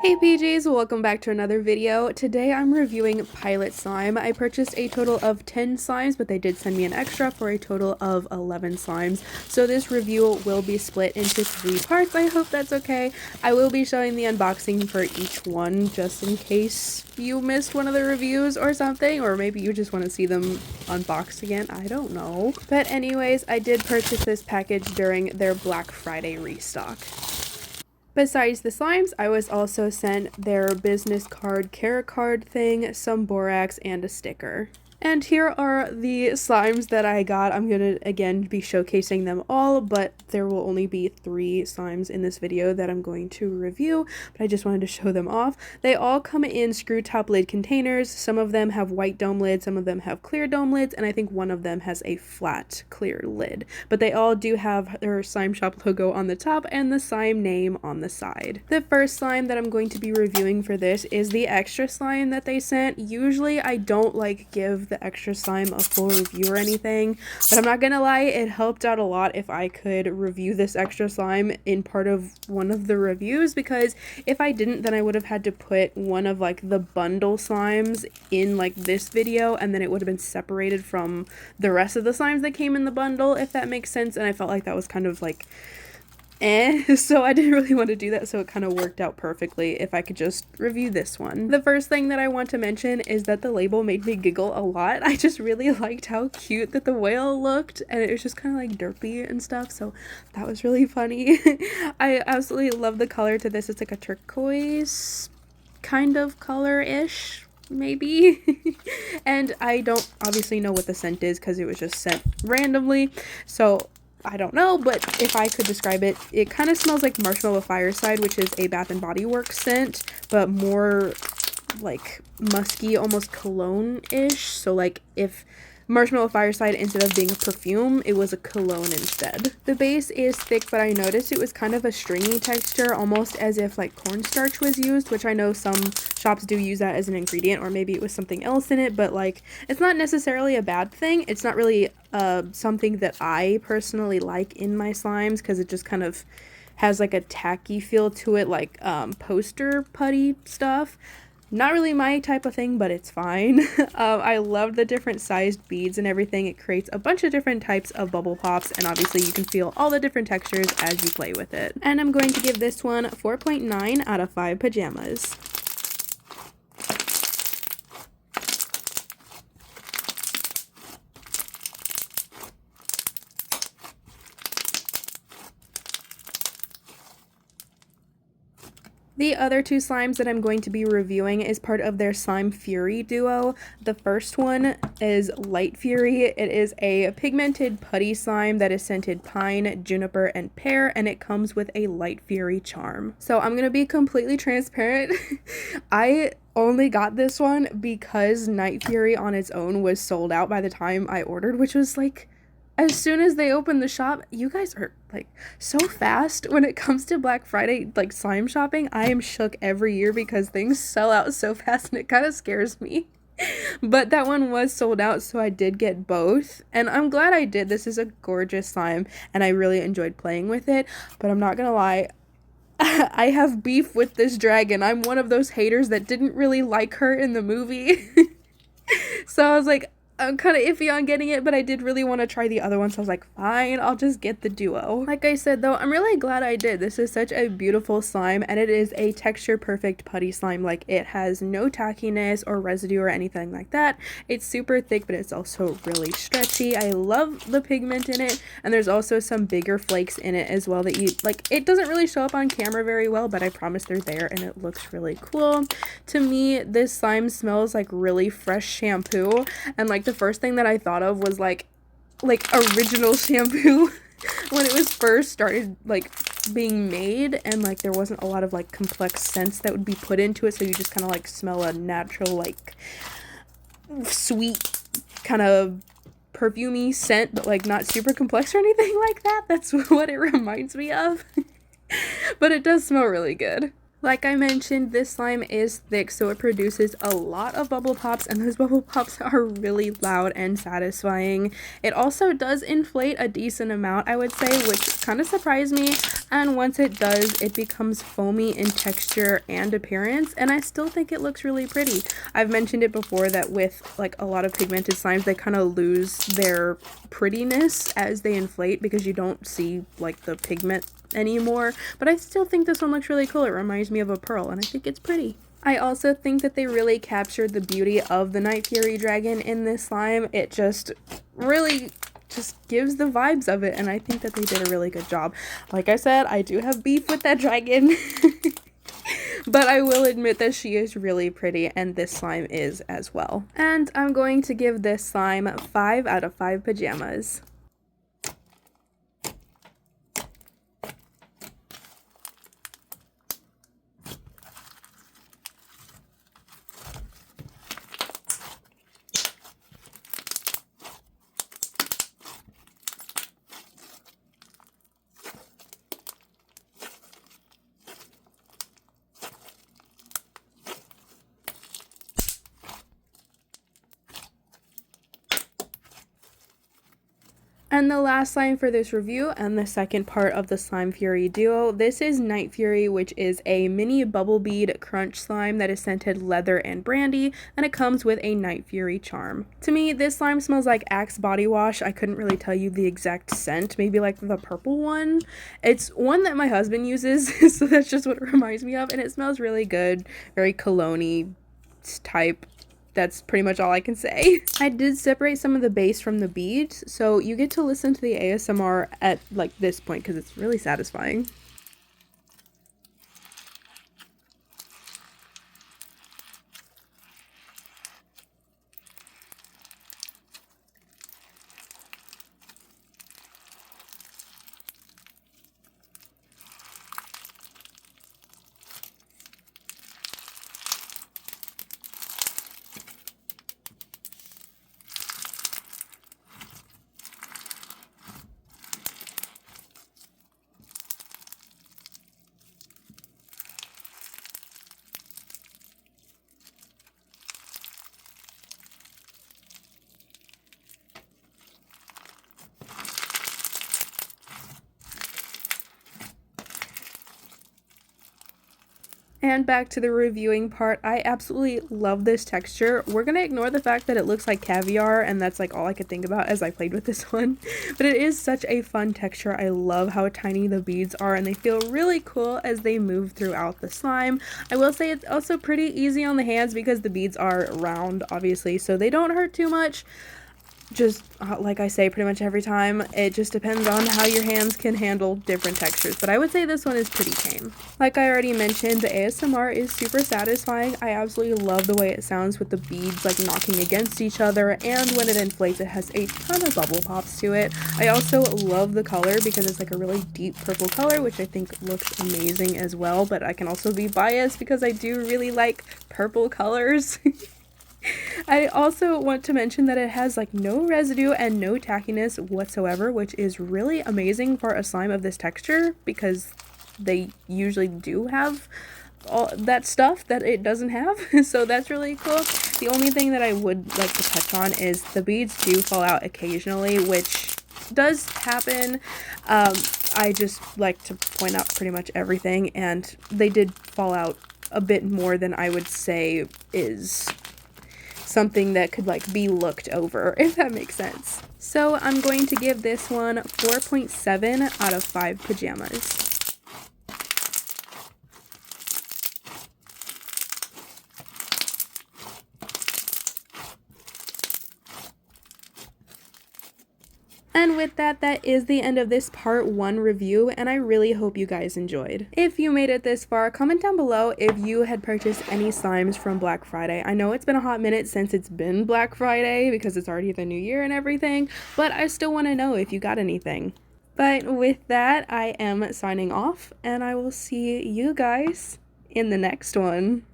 Hey PGs, welcome back to another video. Today I'm reviewing Pilot Slime. I purchased a total of 10 slimes, but they did send me an extra for a total of 11 slimes. So this review will be split into 3 parts. I hope that's okay. I will be showing the unboxing for each one just in case you missed one of the reviews or something, or maybe you just want to see them unboxed again. I don't know. But anyways, I did purchase this package during their Black Friday restock. Besides the slimes, I was also sent their business card, care card thing, some borax, and a sticker. And here are the slimes that I got. I'm gonna again be showcasing them all, but there will only be 3 slimes in this video that I'm going to review, but I just wanted to show them off. They all come in screw top lid containers. Some of them have white dome lids, some of them have clear dome lids, and I think one of them has a flat clear lid. But they all do have their slime shop logo on the top and the slime name on the side. The first slime that I'm going to be reviewing for this is the extra slime that they sent. Usually I don't like give the extra slime a full review or anything, but I'm not gonna lie, it helped out a lot if I could review this extra slime in part of one of the reviews, because if I didn't, then I would have had to put one of like the bundle slimes in like this video, and then it would have been separated from the rest of the slimes that came in the bundle, if that makes sense. And I felt like that was kind of like so I didn't really want to do that, so it kind of worked out perfectly if I could just review this one. The first thing that I want to mention is that the label made me giggle a lot. I just really liked how cute that the whale looked, and it was just kind of like derpy and stuff, so that was really funny. I absolutely love the color to this. It's like a turquoise kind of color-ish, maybe. And I don't obviously know what the scent is because it was just sent randomly, so I don't know, but if I could describe it, it kind of smells like Marshmallow Fireside, which is a Bath & Body Works scent, but more like musky, almost cologne-ish. So like if Marshmallow Fireside, instead of being a perfume, it was a cologne instead. The base is thick, but I noticed it was kind of a stringy texture, almost as if like cornstarch was used, which I know some shops do use that as an ingredient, or maybe it was something else in it, but like it's not necessarily a bad thing. It's not really something that I personally like in my slimes, because it just kind of has like a tacky feel to it, like poster putty stuff. Not really my type of thing, but it's fine. I love the different sized beads and everything. It creates a bunch of different types of bubble pops, and obviously you can feel all the different textures as you play with it. And I'm going to give this one 4.9 out of 5 pajamas. The other 2 slimes that I'm going to be reviewing is part of their Slime Fury duo. The first one is Light Fury. It is a pigmented putty slime that is scented pine, juniper, and pear, and it comes with a Light Fury charm. So I'm going to be completely transparent. I only got this one because Night Fury on its own was sold out by the time I ordered, which was like as soon as they opened the shop. You guys are like so fast when it comes to Black Friday like slime shopping. I am shook every year because things sell out so fast, and it kind of scares me. But that one was sold out, so I did get both, and I'm glad I did. This is a gorgeous slime, and I really enjoyed playing with it, but I'm not gonna lie, I have beef with this dragon. I'm one of those haters that didn't really like her in the movie. So I was like, I'm kind of iffy on getting it, but I did really want to try the other one, so I was like, fine, I'll just get the duo. Like I said though, I'm really glad I did. This is such a beautiful slime, and it is a texture perfect putty slime. Like, it has no tackiness or residue or anything like that. It's super thick, but it's also really stretchy. I love the pigment in it, and there's also some bigger flakes in it as well that you like. It doesn't really show up on camera very well, but I promise they're there, and it looks really cool. To me, this slime smells like really fresh shampoo, and like the first thing that I thought of was like original shampoo when it was first started like being made, and like there wasn't a lot of like complex scents that would be put into it, so you just kind of like smell a natural like sweet kind of perfumey scent, but like not super complex or anything like that. That's what it reminds me of. But it does smell really good. Like I mentioned, this slime is thick, so it produces a lot of bubble pops, and those bubble pops are really loud and satisfying. It also does inflate a decent amount, I would say, which kind of surprised me, and once it does, it becomes foamy in texture and appearance, and I still think it looks really pretty. I've mentioned it before that with like a lot of pigmented slimes, they kind of lose their prettiness as they inflate because you don't see like the pigment anymore, but I still think this one looks really cool. It reminds me of a pearl, and I think it's pretty. I also think that they really captured the beauty of the Night Fury dragon in this slime. It just really just gives the vibes of it, and I think that they did a really good job. Like I said, I do have beef with that dragon. But I will admit that she is really pretty, and this slime is as well. And I'm going to give this slime 5 out of 5 pajamas. And the last slime for this review, and the second part of the Slime Fury duo, this is Night Fury, which is a mini bubble bead crunch slime that is scented leather and brandy, and it comes with a Night Fury charm. To me, this slime smells like Axe body wash. I couldn't really tell you the exact scent, maybe like the purple one. It's one that my husband uses, so that's just what it reminds me of, and it smells really good, very cologne-y type. That's pretty much all I can say. I did separate some of the base from the beads, so you get to listen to the ASMR at like this point because it's really satisfying. And back to the reviewing part, I absolutely love this texture. We're gonna ignore the fact that it looks like caviar, and that's like all I could think about as I played with this one. But it is such a fun texture. I love how tiny the beads are, and they feel really cool as they move throughout the slime. I will say it's also pretty easy on the hands because the beads are round, obviously, so they don't hurt too much. Just like I say pretty much every time, it just depends on how your hands can handle different textures, but I would say this one is pretty tame. Like I already mentioned, the ASMR is super satisfying. I absolutely love the way it sounds with the beads like knocking against each other, and when it inflates it has a ton of bubble pops to it. I also love the color because it's like a really deep purple color, which I think looks amazing as well, but I can also be biased because I do really like purple colors. I also want to mention that it has like no residue and no tackiness whatsoever, which is really amazing for a slime of this texture because they usually do have all that stuff that it doesn't have. So that's really cool. The only thing that I would like to touch on is the beads do fall out occasionally, which does happen. I just like to point out pretty much everything, and they did fall out a bit more than I would say is something that could like be looked over, if that makes sense. So I'm going to give this one 4.7 out of 5 pajamas. And with that, that is the end of this part 1 review, and I really hope you guys enjoyed. If you made it this far, comment down below if you had purchased any slimes from Black Friday. I know it's been a hot minute since it's been Black Friday because it's already the new year and everything, but I still want to know if you got anything. But with that, I am signing off, and I will see you guys in the next one.